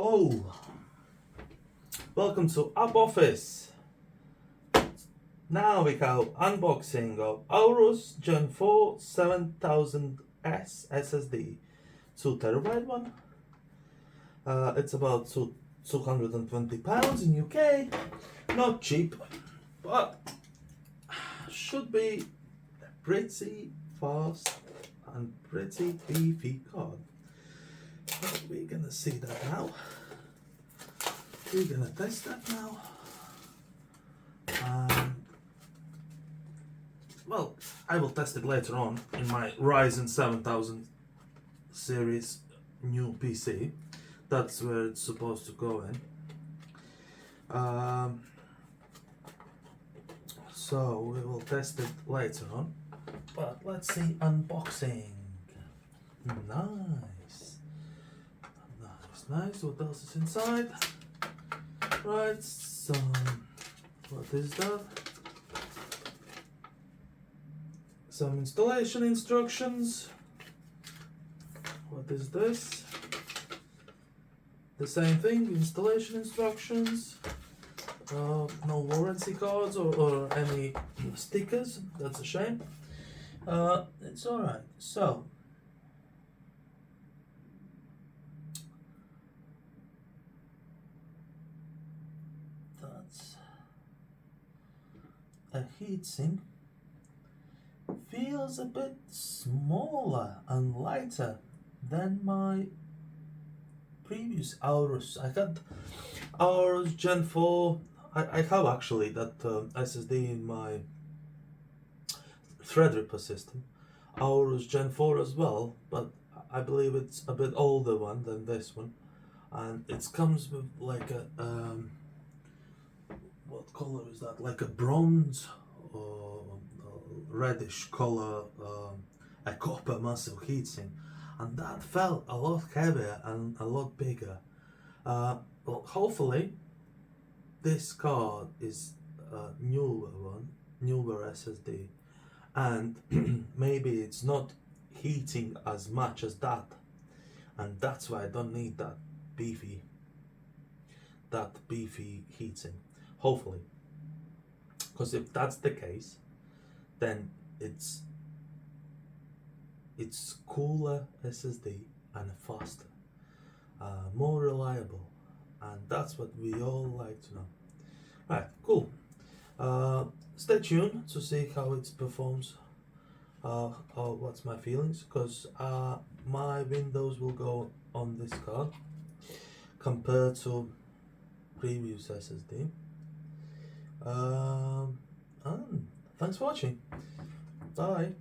Hello, welcome to App Office. Now we have unboxing of AORUS Gen4 7000s SSD 2TB one. It's about £220 in UK. Not cheap, but should be pretty fast and pretty beefy card. But we're gonna see that now. We're gonna test that now. Well, I will test it later on in my Ryzen 7000 series new PC. That's where it's supposed to go in. So we will test it later on. But let's see unboxing. Nice. Nice. What else is inside? Right, so what is that? Some installation instructions. What is this? The same thing, installation instructions. No warranty cards or any stickers. That's a shame. It's alright. So that's a heatsink. Feels a bit smaller and lighter than my previous AORUS. I had AORUS Gen4. I have actually that SSD in my Threadripper system. AORUS Gen4 as well, but I believe it's a bit older one than this one, and it comes with like a what color is that? Like a bronze or reddish color, a copper muscle heatsink, and that felt a lot heavier and a lot bigger. Well, hopefully this card is a newer SSD, and maybe it's not heating as much as that, and that's why I don't need that beefy heatsink. Hopefully, because if that's the case, then it's cooler SSD and faster, more reliable, and that's what we all like to know. Right, cool. Stay tuned to see how it performs, or what's my feelings, because my Windows will go on this card compared to previous SSD. And thanks for watching. Bye.